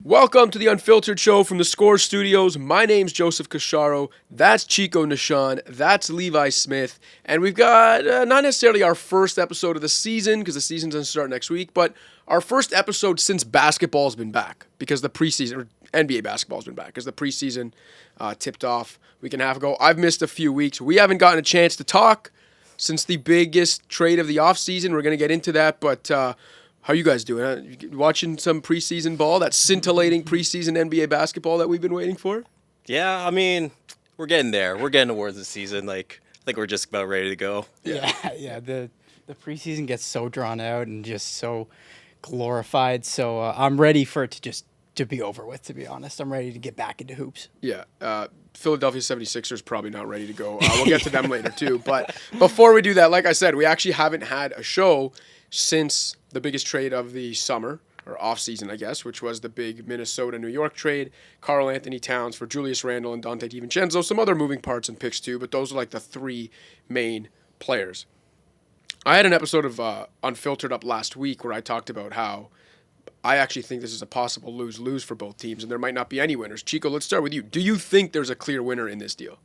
Welcome to the Unfiltered Show from the Score Studios. My name's Joseph Casciaro. That's Chicco Nacion. That's Levi Smith. And we've got not necessarily our first episode of the season, because the season doesn't start next week, but our first episode since basketball's been back, because the preseason, or NBA basketball's been back, because the preseason tipped off a week and a half ago. I've missed a few weeks. We haven't gotten a chance to talk since the biggest trade of the offseason. We're going to get into that, but how you guys doing? You watching some preseason ball, that scintillating preseason NBA basketball that we've been waiting for? Yeah, I mean, we're getting there. We're getting towards the season. I think we're just about ready to go. Yeah. The preseason gets so drawn out and just so glorified. So I'm ready for it to be over with, to be honest. I'm ready to get back into hoops. Yeah. Philadelphia 76ers probably not ready to go. We'll get to them later too. But before we do that, like I said, we actually haven't had a show since the biggest trade of the summer, or off-season, I guess, which was the big Minnesota-New York trade. Karl-Anthony Towns for Julius Randle and Dante DiVincenzo. Some other moving parts and picks too, but those are like the three main players. I had an episode of Unfiltered up last week where I talked about how I actually think this is a possible lose-lose for both teams, and there might not be any winners. Chico, let's start with you. Do you think there's a clear winner in this deal?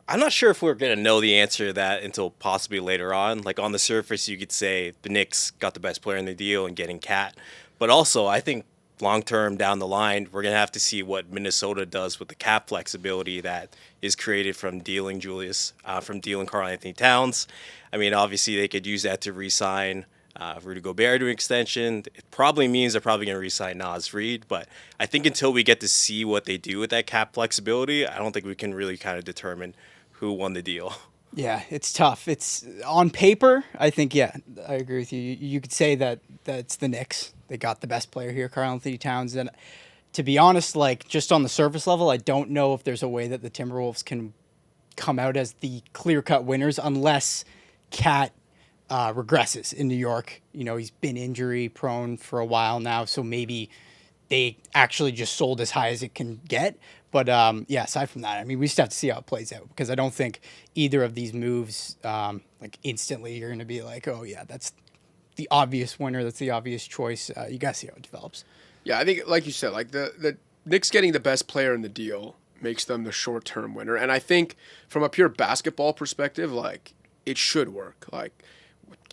I'm not sure if we're going to know the answer to that until possibly later on. Like, on the surface, you could say the Knicks got the best player in the deal and getting Cat. But also, I think long-term down the line, we're going to have to see what Minnesota does with the cap flexibility that is created from dealing Karl-Anthony Towns. I mean, obviously, they could use that to re-sign Rudy Gobert to an extension. It probably means they're probably going to re-sign Naz Reid. But I think until we get to see what they do with that cap flexibility, I don't think we can really kind of determine who won the deal. Yeah, it's tough. It's on paper, I think, I agree with you. You could say that it's the Knicks. They got the best player here, Karl-Anthony Towns. And to be honest, like, just on the surface level, I don't know if there's a way that the Timberwolves can come out as the clear-cut winners unless Cat regresses in New York. You know, he's been injury-prone for a while now, so maybe they actually just sold as high as it can get. But, aside from that, I mean, we just have to see how it plays out, because I don't think either of these moves, instantly you're going to be like, oh, yeah, that's the obvious winner. That's the obvious choice. You got to see how it develops. Yeah, I think, like you said, like the Knicks getting the best player in the deal makes them the short-term winner. And I think from a pure basketball perspective, like, it should work. Like,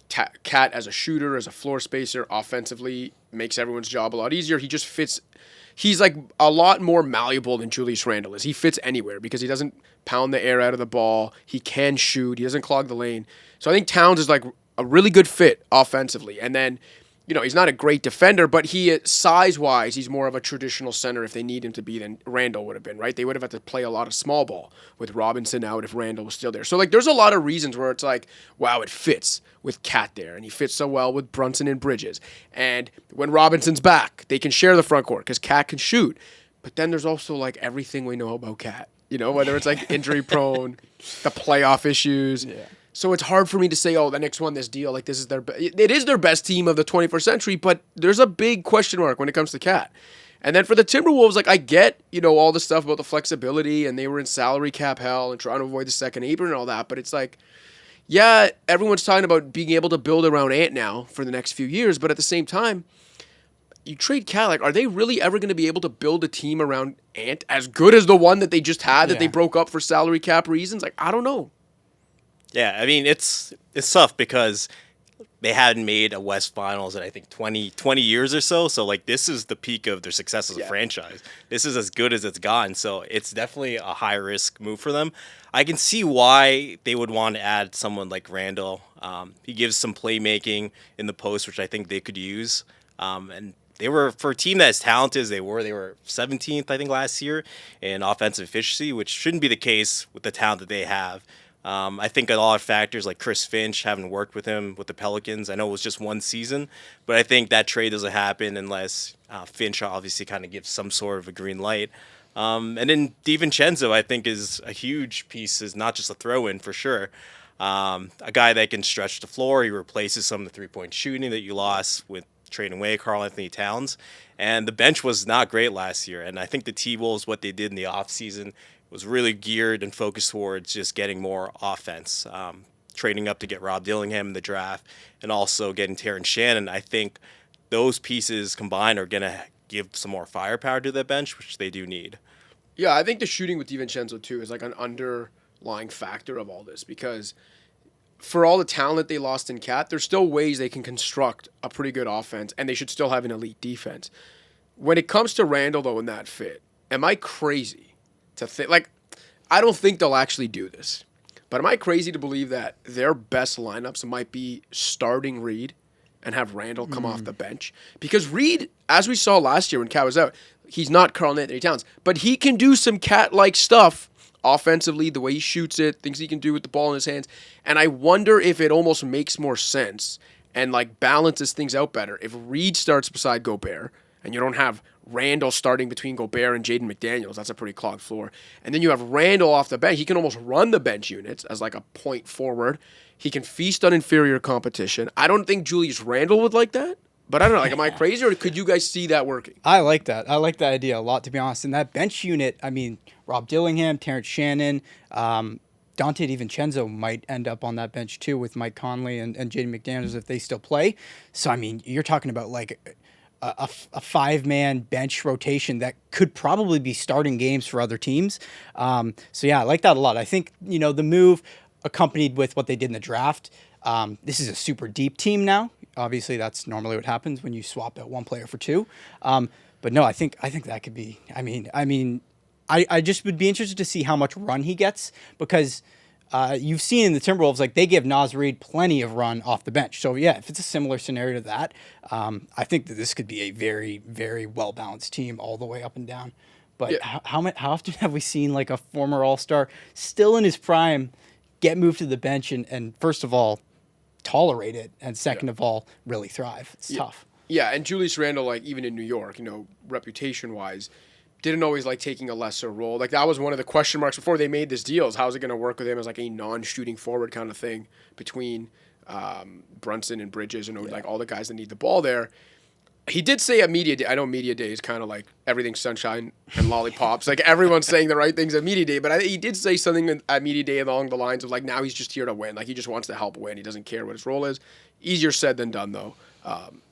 Cat as a shooter, as a floor spacer, offensively, makes everyone's job a lot easier. He just fits. He's like a lot more malleable than Julius Randle is. He fits anywhere because he doesn't pound the air out of the ball. He can shoot. He doesn't clog the lane. So I think Towns is like a really good fit offensively. And then, you know, he's not a great defender, but he, size-wise, he's more of a traditional center if they need him to be than Randle would have been, right? They would have had to play a lot of small ball with Robinson out if Randle was still there. So, like, there's a lot of reasons where it's like, wow, it fits with Cat there, and he fits so well with Brunson and Bridges. And when Robinson's back, they can share the front court because Cat can shoot. But then there's also, like, everything we know about Cat, you know, whether it's, like, injury-prone, the playoff issues. Yeah. So it's hard for me to say, oh, the Knicks won this deal. Like, this is it is their best team of the 21st century, but there's a big question mark when it comes to Cat. And then for the Timberwolves, like, I get, you know, all the stuff about the flexibility, and they were in salary cap hell and trying to avoid the second apron and all that, but it's like, yeah, everyone's talking about being able to build around Ant now for the next few years, but at the same time, you trade Cat, like, are they really ever going to be able to build a team around Ant as good as the one that they just had that they broke up for salary cap reasons? Like, I don't know. Yeah, I mean, it's tough because they hadn't made a West Finals in, I think, 20 years or so. So, like, this is the peak of their success as a franchise. This is as good as it's gotten. So it's definitely a high-risk move for them. I can see why they would want to add someone like Randle. He gives some playmaking in the post, which I think they could use. And they were, for a team that as talented as they were 17th, I think, last year in offensive efficiency, which shouldn't be the case with the talent that they have. I think a lot of factors like Chris Finch, having worked with him with the Pelicans, I know it was just one season, but I think that trade doesn't happen unless Finch obviously kind of gives some sort of a green light. And then DiVincenzo, I think, is a huge piece, is not just a throw-in for sure. A guy that can stretch the floor. He replaces some of the three-point shooting that you lost with trading away Karl-Anthony Towns. And the bench was not great last year, and I think the T-Wolves, what they did in the offseason, was really geared and focused towards just getting more offense, trading up to get Rob Dillingham in the draft, and also getting Terrence Shannon. I think those pieces combined are going to give some more firepower to their bench, which they do need. Yeah, I think the shooting with DiVincenzo too is like an underlying factor of all this, because for all the talent they lost in Cat, there's still ways they can construct a pretty good offense, and they should still have an elite defense. When it comes to Randle, though, in that fit, am I crazy to think, like, I don't think they'll actually do this, but am I crazy to believe that their best lineups might be starting Reed and have Randle come off the bench? Because Reed, as we saw last year when Cat was out, he's not Karl-Anthony Towns, but he can do some Cat-like stuff offensively, the way he shoots it, things he can do with the ball in his hands. And I wonder if it almost makes more sense and like balances things out better if Reed starts beside Gobert and you don't have Randle starting between Gobert and Jaden McDaniels. That's a pretty clogged floor. And then you have Randle off the bench. He can almost run the bench units as like a point forward. He can feast on inferior competition. I don't think Julius Randle would like that. But I don't know, like, am I crazy, or could you guys see that working? I like that. I like that idea a lot, to be honest. And that bench unit, I mean, Rob Dillingham, Terrence Shannon, Dante DiVincenzo might end up on that bench too with Mike Conley and Jaden McDaniels if they still play. So, I mean, you're talking about like a five-man bench rotation that could probably be starting games for other teams. So, yeah, I like that a lot. I think, you know, the move accompanied with what they did in the draft, this is a super deep team now. Obviously, that's normally what happens when you swap out one player for two. But no, I think that could be. I just would be interested to see how much run he gets, because you've seen in the Timberwolves, like, they give Naz Reid plenty of run off the bench. So yeah, if it's a similar scenario to that, I think that this could be a very, very well balanced team all the way up and down. But yeah. How often have we seen like a former All-Star still in his prime get moved to the bench and first of all, tolerate it, and second of all, really thrive? It's tough. Yeah, and Julius Randle, like, even in New York, you know, reputation-wise, didn't always like taking a lesser role. Like, that was one of the question marks before they made this deal, is how's it going to work with him as like a non-shooting forward kind of thing between Brunson and Bridges and like all the guys that need the ball there. He did say at Media Day, I know Media Day is kind of like everything's sunshine and lollipops. Like, everyone's saying the right things at Media Day, but he did say something at Media Day along the lines of, like, now he's just here to win. Like, he just wants to help win. He doesn't care what his role is. Easier said than done, though,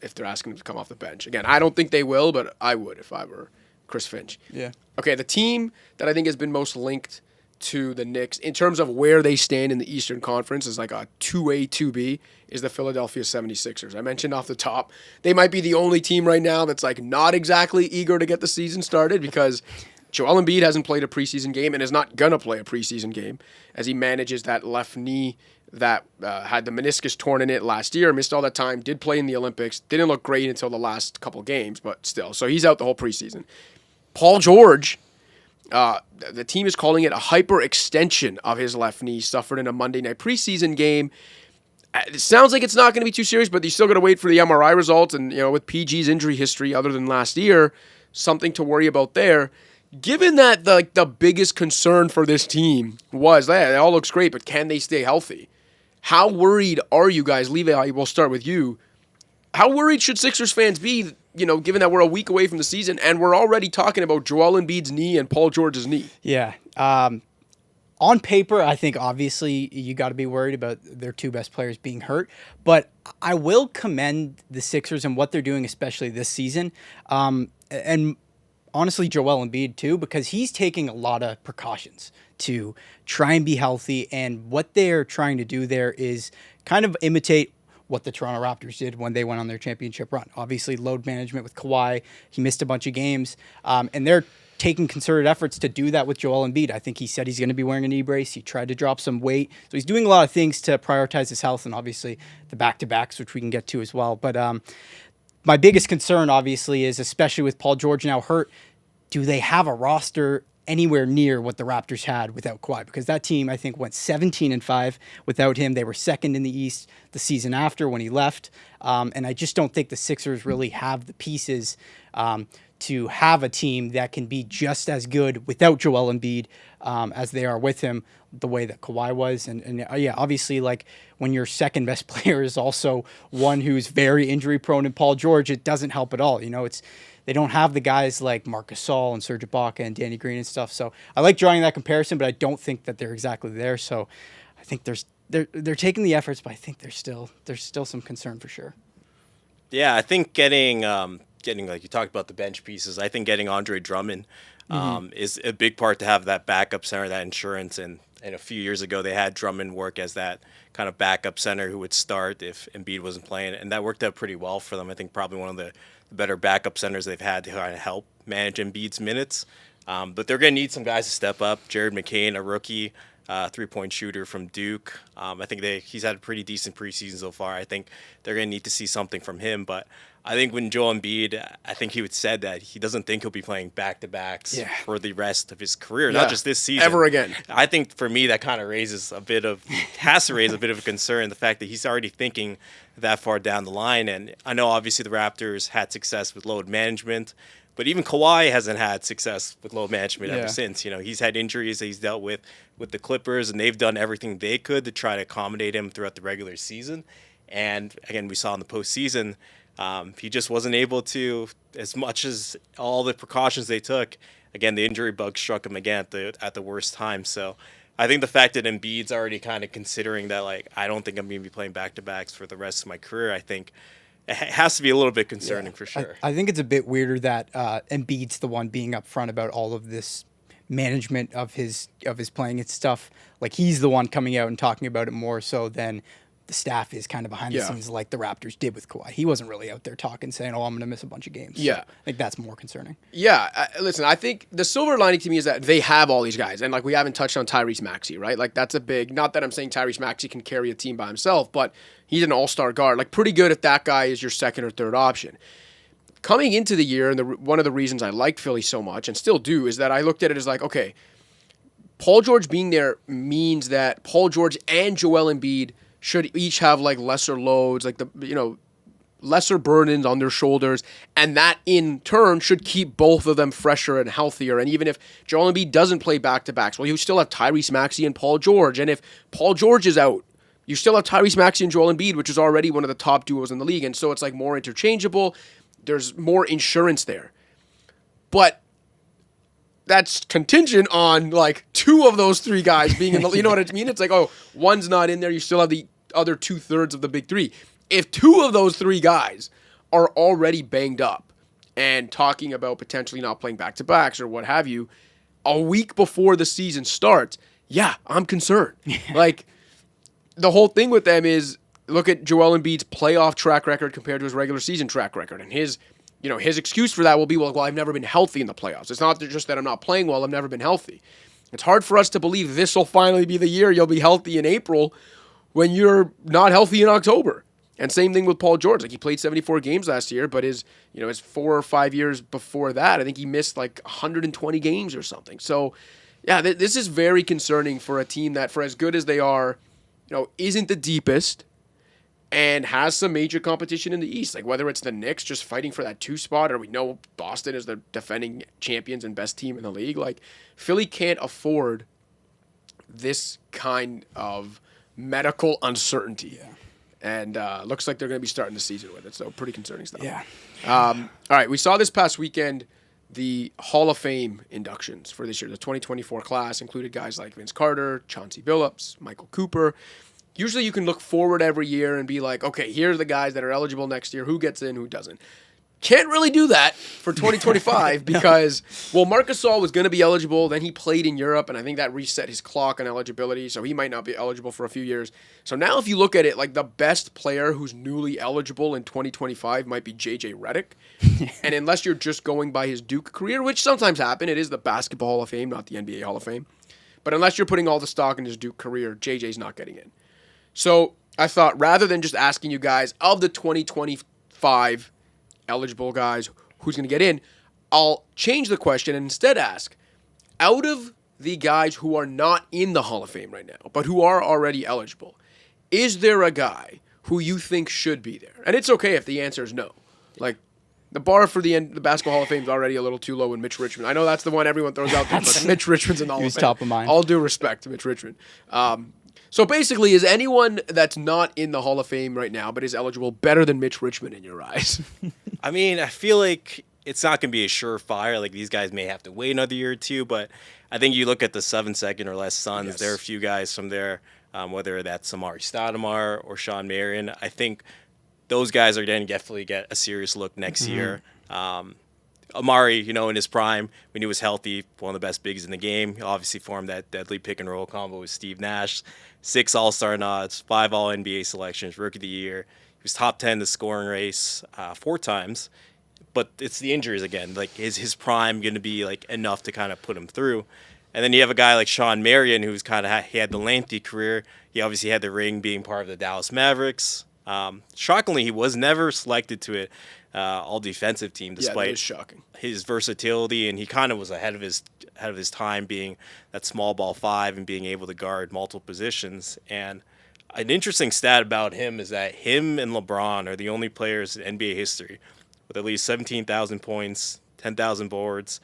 if they're asking him to come off the bench. Again, I don't think they will, but I would if I were Chris Finch. Yeah. Okay, the team that I think has been most linked to the Knicks in terms of where they stand in the Eastern Conference is like a 2A, 2B, is the Philadelphia 76ers. I mentioned off the top, they might be the only team right now that's like not exactly eager to get the season started, because Joel Embiid hasn't played a preseason game and is not going to play a preseason game as he manages that left knee that had the meniscus torn in it last year, missed all that time, did play in the Olympics, didn't look great until the last couple games, but still. So he's out the whole preseason. Paul George, the team is calling it a hyperextension of his left knee, suffered in a Monday night preseason game. It sounds like it's not going to be too serious, but you still got to wait for the MRI results. And, you know, with PG's injury history, other than last year, something to worry about there. Given that the biggest concern for this team was, it all looks great, but can they stay healthy? How worried are you guys? Levi, we'll start with you. How worried should Sixers fans be, you know, given that we're a week away from the season and we're already talking about Joel Embiid's knee and Paul George's knee? Yeah. On paper, I think obviously you got to be worried about their two best players being hurt. But I will commend the Sixers and what they're doing, especially this season. And honestly, Joel Embiid too, because he's taking a lot of precautions to try and be healthy. And what they're trying to do there is kind of imitate what the Toronto Raptors did when they went on their championship run. Obviously, load management with Kawhi. He missed a bunch of games. And they're taking concerted efforts to do that with Joel Embiid. I think he said he's going to be wearing a knee brace. He tried to drop some weight. So he's doing a lot of things to prioritize his health, and obviously the back-to-backs, which we can get to as well. But my biggest concern, obviously, is especially with Paul George now hurt, do they have a roster anywhere near what the Raptors had without Kawhi? Because that team, I think, went 17-5 without him. They were second in the East the season after when he left. And I just don't think the Sixers really have the pieces to have a team that can be just as good without Joel Embiid as they are with him, the way that Kawhi was. And yeah, obviously, like, when your second best player is also one who's very injury prone in Paul George, it doesn't help at all. You know, they don't have the guys like Marc Gasol and Serge Ibaka and Danny Green and stuff. So I like drawing that comparison, but I don't think that they're exactly there. So I think they're taking the efforts, but I think there's still some concern for sure. Yeah, I think getting getting, like you talked about the bench pieces, I think getting Andre Drummond is a big part to have that backup center, that insurance. And a few years ago, they had Drummond work as that kind of backup center who would start if Embiid wasn't playing. And that worked out pretty well for them. I think probably one of the better backup centers they've had to kind of help manage Embiid's minutes. But they're going to need some guys to step up. Jared McCain, a rookie, three-point shooter from Duke. I think he's had a pretty decent preseason so far. I think they're going to need to see something from him. But I think when Joel Embiid, I think he would said that he doesn't think he'll be playing back-to-backs for the rest of his career, not just this season. Ever again. I think for me that kind of has to raise a bit of a concern, the fact that he's already thinking that far down the line. And I know obviously the Raptors had success with load management, but even Kawhi hasn't had success with load management ever since. You know, he's had injuries that he's dealt with the Clippers, and they've done everything they could to try to accommodate him throughout the regular season. And again, we saw in the postseason, he just wasn't able to, as much as all the precautions they took. Again, the injury bug struck him again at the worst time. So I think the fact that Embiid's already kind of considering that, like, I don't think I'm going to be playing back-to-backs for the rest of my career, I think it has to be a little bit concerning for sure. I think it's a bit weirder that Embiid's the one being upfront about all of this management of his playing and stuff. Like, he's the one coming out and talking about it more so than the staff is kind of behind the scenes, like the Raptors did with Kawhi. He wasn't really out there talking, saying, "Oh, I'm going to miss a bunch of games." Yeah, so I think that's more concerning. Yeah, listen, I think the silver lining to me is that they have all these guys, and like we haven't touched on Tyrese Maxey, right? Like that's a big. Not that I'm saying Tyrese Maxey can carry a team by himself, but he's an all-star guard. Like pretty good if that guy is your second or third option. Coming into the year, and one of the reasons I liked Philly so much and still do is that I looked at it as like, okay, Paul George being there means that Paul George and Joel Embiid should each have like lesser loads, like lesser burdens on their shoulders, and that in turn should keep both of them fresher and healthier. And even if Joel Embiid doesn't play back-to-backs, well, you still have Tyrese Maxey and Paul George. And if Paul George is out, you still have Tyrese Maxey and Joel Embiid, which is already one of the top duos in the league. And so it's like more interchangeable. There's more insurance there. But that's contingent on like two of those three guys being in the, you know what I mean? It's like, oh, one's not in there. You still have the other 2/3 of the big three. If two of those three guys are already banged up and talking about potentially not playing back-to-backs or what have you, a week before the season starts, yeah, I'm concerned. Like, the whole thing with them is, look at Joel Embiid's playoff track record compared to his regular season track record. And his excuse for that will be, well, I've never been healthy in the playoffs. It's not just that I'm not playing well, I've never been healthy. It's hard for us to believe this will finally be the year you'll be healthy in April when you're not healthy in October. And same thing with Paul George. Like, he played 74 games last year, but his 4 or 5 years before that, I think he missed like 120 games or something. So, yeah, this is very concerning for a team that, for as good as they are, isn't the deepest and has some major competition in the East. Like, whether it's the Knicks just fighting for that 2 spot, or we know Boston is the defending champions and best team in the league. Like, Philly can't afford this kind of medical uncertainty. Yeah. And looks like they're going to be starting the season with it. So pretty concerning stuff. Yeah. All right. We saw this past weekend the Hall of Fame inductions for this year. The 2024 class included guys like Vince Carter, Chauncey Billups, Michael Cooper. Usually you can look forward every year and be like, okay, here's the guys that are eligible next year. Who gets in, who doesn't? Can't really do that for 2025 because, well, Marc Gasol was going to be eligible. Then he played in Europe, and I think that reset his clock on eligibility, so he might not be eligible for a few years. So now if you look at it, like the best player who's newly eligible in 2025 might be J.J. Redick. And unless you're just going by his Duke career, which sometimes happen, it is the Basketball Hall of Fame, not the NBA Hall of Fame. But unless you're putting all the stock in his Duke career, J.J.'s not getting in. So I thought rather than just asking you guys of the 2025 eligible guys who's going to get in, I'll change the question and instead ask, out of the guys who are not in the Hall of Fame right now, but who are already eligible, is there a guy who you think should be there? And it's okay if the answer is no. Like, the bar for the Basketball Hall of Fame is already a little too low in Mitch Richmond. I know that's the one everyone throws out there, but Mitch Richmond's in the Hall of Fame. Top of mind. All due respect to Mitch Richmond. So basically, is anyone that's not in the Hall of Fame right now but is eligible better than Mitch Richmond in your eyes? I mean, I feel like it's not going to be a surefire. Like, these guys may have to wait another year or two, but I think you look at the 7-second or less Suns, yes. There are a few guys from there, whether that's Amari Stoudemire or Sean Marion. I think those guys are going to definitely get a serious look next year. Amari, in his prime, when he was healthy, one of the best bigs in the game. He obviously formed that deadly pick and roll combo with Steve Nash. 6 All-Star nods, 5 All-NBA selections, Rookie of the Year. He was top 10 in the scoring race 4 times. But it's the injuries again. Like, is his prime going to be like enough to kind of put him through? And then you have a guy like Sean Marion, who's he had the lengthy career. He obviously had the ring being part of the Dallas Mavericks. Shockingly, he was never selected to it. All defensive team, despite his versatility, and he kind of was ahead of his time, being that small ball 5 and being able to guard multiple positions. And an interesting stat about him is that him and LeBron are the only players in NBA history with at least 17,000 points, 10,000 boards,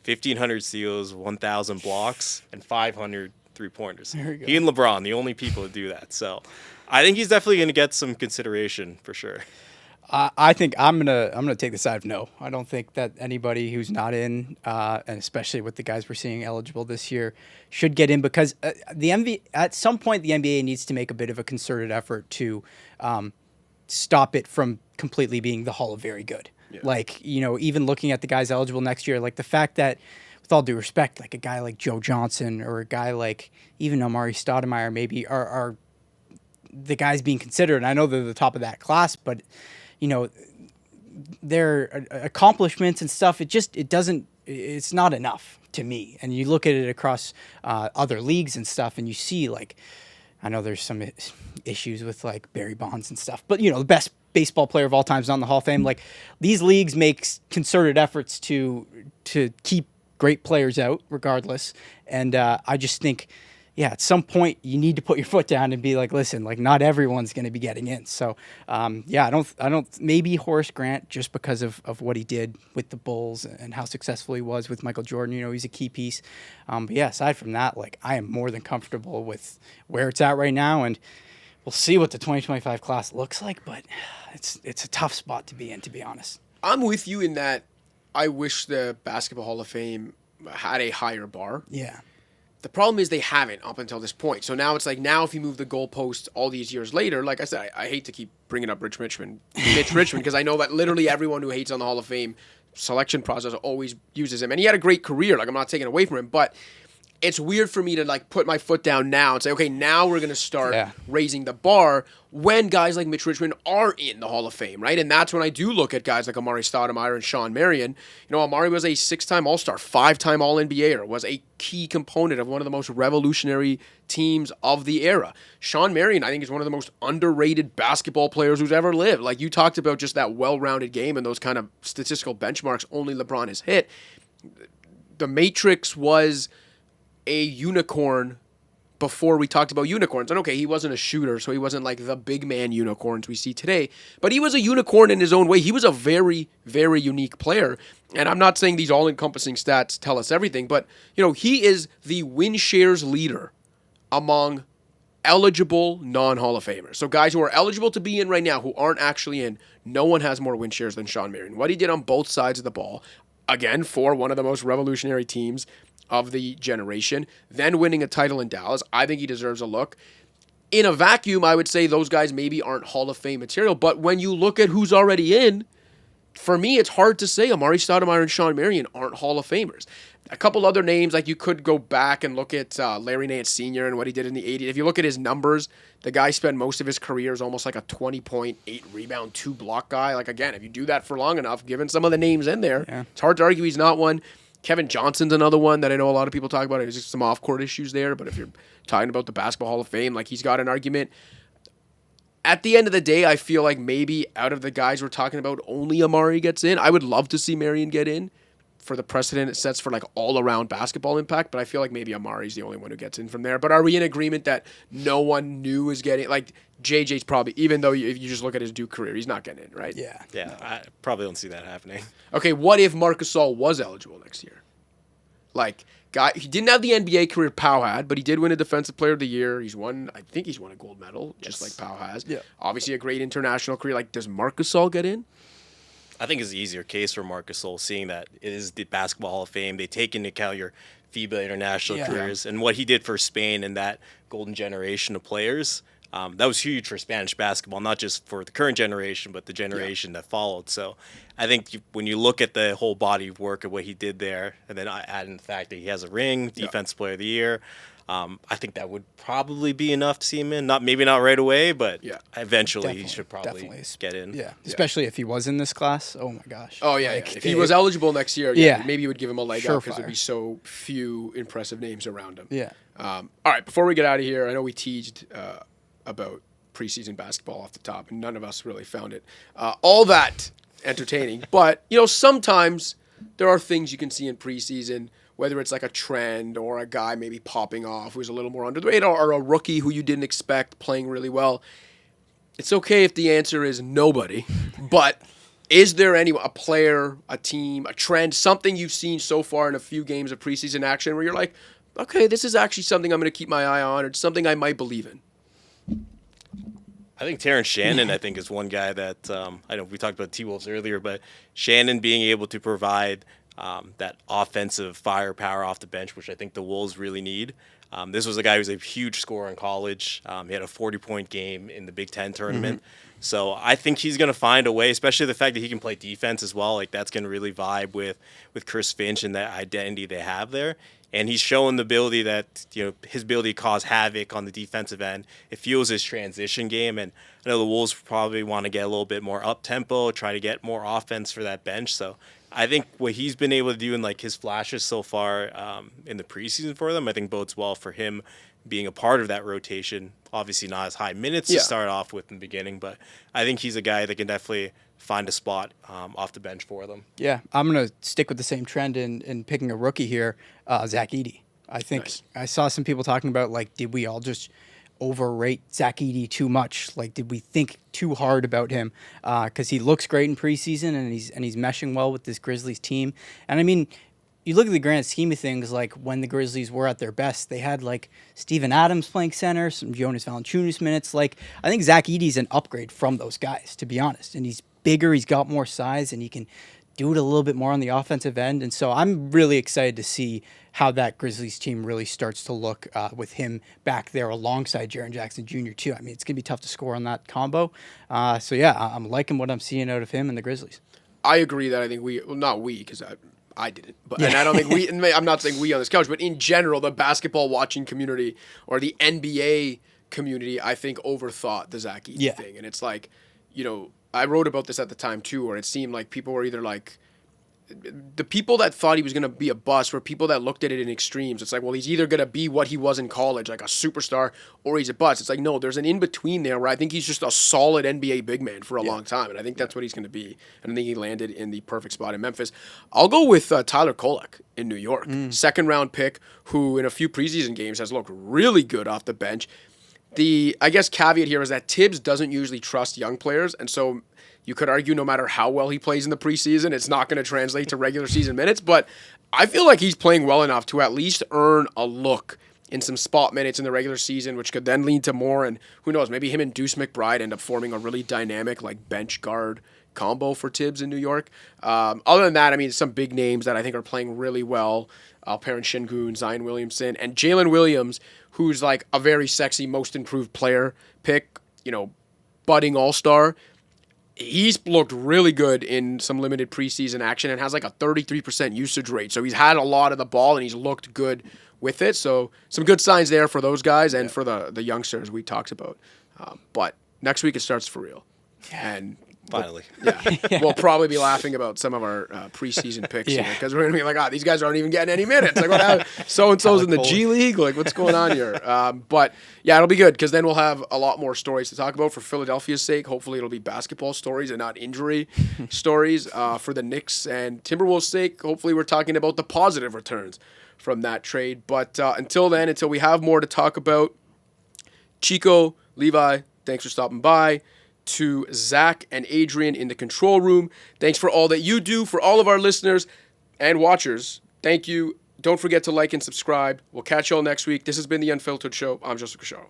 1,500 steals, 1,000 blocks, and 500 3-pointers. He and LeBron, the only people to do that. So I think he's definitely going to get some consideration for sure. I think I'm gonna take the side of no. I don't think that anybody who's not in, and especially with the guys we're seeing eligible this year, should get in, because at some point the NBA needs to make a bit of a concerted effort to stop it from completely being the Hall of Very Good. Yeah. Like, even looking at the guys eligible next year, like the fact that, with all due respect, like a guy like Joe Johnson or a guy like even Amari Stoudemire maybe are the guys being considered. And I know they're the top of that class, but their accomplishments and stuff, it's not enough to me. And you look at it across other leagues and stuff, and you see, like, I know there's some issues with like Barry Bonds and stuff, but the best baseball player of all time is not in the Hall of Fame. Like, these leagues make concerted efforts to keep great players out regardless. And I just think, at some point you need to put your foot down and be like, listen, like, not everyone's going to be getting in. So, I don't, maybe Horace Grant, just because of what he did with the Bulls and how successful he was with Michael Jordan, he's a key piece. But aside from that, like, I am more than comfortable with where it's at right now. And we'll see what the 2025 class looks like, but it's a tough spot to be in, to be honest. I'm with you in that I wish the Basketball Hall of Fame had a higher bar. Yeah. The problem is they haven't up until this point. So now it's like, now if you move the goalpost all these years later, like I said, I hate to keep bringing up Mitch Richmond, because I know that literally everyone who hates on the Hall of Fame selection process always uses him. And he had a great career. Like, I'm not taking away from him, but it's weird for me to like put my foot down now and say, okay, now we're going to start raising the bar when guys like Mitch Richmond are in the Hall of Fame, right? And that's when I do look at guys like Amari Stoudemire and Sean Marion. Amari was a 6-time All-Star, 5-time All-NBA, was a key component of one of the most revolutionary teams of the era. Sean Marion, I think, is one of the most underrated basketball players who's ever lived. Like, you talked about just that well-rounded game and those kind of statistical benchmarks only LeBron has hit. The Matrix was a unicorn before we talked about unicorns. And okay, he wasn't a shooter, so he wasn't like the big man unicorns we see today, but he was a unicorn in his own way. He was a very, very unique player. And I'm not saying these all-encompassing stats tell us everything, but he is the win shares leader among eligible non-Hall of Famers. So guys who are eligible to be in right now who aren't actually in, no one has more win shares than Sean Marion. What he did on both sides of the ball, again, for one of the most revolutionary teams of the generation, then winning a title in Dallas, I think he deserves a look. In a vacuum, I would say those guys maybe aren't Hall of Fame material, but when you look at who's already in, for me, it's hard to say Amari Stoudemire and Sean Marion aren't Hall of Famers. A couple other names, like you could go back and look at Larry Nance Sr. and what he did in the 80s. If you look at his numbers, the guy spent most of his career as almost like a 20-point, 8-rebound, 2-block guy. Like, again, if you do that for long enough, given some of the names in there, it's hard to argue he's not one. Kevin Johnson's another one that I know a lot of people talk about. There's just some off-court issues there, but if you're talking about the Basketball Hall of Fame, like, he's got an argument. At the end of the day, I feel like maybe out of the guys we're talking about, only Amari gets in. I would love to see Marion get in for the precedent it sets for like all-around basketball impact, but I feel like maybe Amari's the only one who gets in from there. But are we in agreement that no one knew is getting, like, JJ's probably, even though if you just look at his Duke career, he's not getting in, right? Yeah, I probably don't see that happening. Okay, what if Marc Gasol was eligible next year? Like, he didn't have the NBA career Pau had, but he did win a Defensive Player of the Year. I think he's won a gold medal, just like Pau has. Yeah. Obviously a great international career. Like, does Marc Gasol get in? I think it's the easier case for Marc Gasol, seeing that it is the Basketball Hall of Fame. They take into account your FIBA international careers and what he did for Spain and that golden generation of players. That was huge for Spanish basketball, not just for the current generation, but the generation that followed. So I think when you look at the whole body of work of what he did there, and then I add in the fact that he has a ring, Defensive Player of the Year, I think that would probably be enough to see him in. Maybe not right away, but eventually he should probably get in. Yeah, especially if he was in this class. Oh my gosh. Oh yeah, if he was eligible next year, maybe you would give him a leg up because there'd be so few impressive names around him. Yeah. All right, before we get out of here, I know we teased about preseason basketball off the top, and none of us really found it all that entertaining. But sometimes there are things you can see in preseason, whether it's like a trend or a guy maybe popping off who's a little more under the radar, or a rookie who you didn't expect playing really well. It's okay if the answer is nobody, but is there a player, a team, a trend, something you've seen so far in a few games of preseason action where you're like, okay, this is actually something I'm going to keep my eye on, or something I might believe in? I think Terrence Shannon, is one guy that I know we talked about T-Wolves earlier, but Shannon being able to provide that offensive firepower off the bench, which I think the Wolves really need. This was a guy who was a huge scorer in college. He had a 40-point game in the Big Ten tournament. Mm-hmm. So I think he's going to find a way, especially the fact that he can play defense as well. Like, that's going to really vibe with Chris Finch and that identity they have there. And he's shown the ability that, his ability to cause havoc on the defensive end. It fuels his transition game. And I know the Wolves probably want to get a little bit more up-tempo, try to get more offense for that bench. So I think what he's been able to do in like his flashes so far in the preseason for them, I think bodes well for him being a part of that rotation. Obviously not as high minutes to start off with in the beginning, but I think he's a guy that can definitely find a spot off the bench for them. Yeah, I'm going to stick with the same trend in picking a rookie here, Zach Edey. I think I saw some people talking about, like, did we all just overrate Zach Edey too much? Like, did we think too hard about him? Because he looks great in preseason, and he's meshing well with this Grizzlies team. And I mean, you look at the grand scheme of things, like when the Grizzlies were at their best, they had like Steven Adams playing center, some Jonas Valanciunas minutes. Like, I think Zach Edey's an upgrade from those guys, to be honest. And he's bigger, he's got more size, and he can do it a little bit more on the offensive end. And so I'm really excited to see how that Grizzlies team really starts to look with him back there alongside Jaren Jackson Jr. too. I mean, it's going to be tough to score on that combo. So yeah, I'm liking what I'm seeing out of him and the Grizzlies. I agree that I think not we, because I didn't, but and I don't think I'm not saying we on this couch, but in general, the basketball watching community or the NBA community, I think overthought the Zach Edey thing. And it's like, I wrote about this at the time too, where it seemed like people were either like, the people that thought he was going to be a bust were people that looked at it in extremes. It's like, well, he's either going to be what he was in college, like a superstar, or he's a bust. It's like, no, there's an in-between there where I think he's just a solid NBA big man for a long time, and I think that's what he's going to be. And I think he landed in the perfect spot in Memphis. I'll go with Tyler Kolek in New York, second-round pick, who in a few preseason games has looked really good off the bench. The, I guess, caveat here is that Tibbs doesn't usually trust young players, and so you could argue no matter how well he plays in the preseason, it's not going to translate to regular season minutes, but I feel like he's playing well enough to at least earn a look in some spot minutes in the regular season, which could then lead to more, and who knows, maybe him and Deuce McBride end up forming a really dynamic like bench guard combo for Tibbs in New York. Other than that, I mean, some big names that I think are playing really well, Alperen Şengün, Zion Williamson, and Jalen Williams, who's like a very sexy most improved player pick, budding all-star. He's looked really good in some limited preseason action and has like a 33% usage rate. So he's had a lot of the ball and he's looked good with it. So some good signs there for those guys and for the youngsters we talked about. But next week it starts for real. And finally. We'll probably be laughing about some of our preseason picks here because we're going to be like, these guys aren't even getting any minutes. Like, what? So-and-so's in the G League? Like, what's going on here? But, yeah, it'll be good because then we'll have a lot more stories to talk about for Philadelphia's sake. Hopefully it'll be basketball stories and not injury stories. For the Knicks and Timberwolves' sake, hopefully we're talking about the positive returns from that trade. But until then, until we have more to talk about, Chicco, Levi, thanks for stopping by. To Zach and Adrian in the control room, thanks for all that you do for all of our listeners and watchers. Thank you. Don't forget to like and subscribe. We'll catch you all next week. This has been the Unfiltered Show. I'm Joseph Casciaro.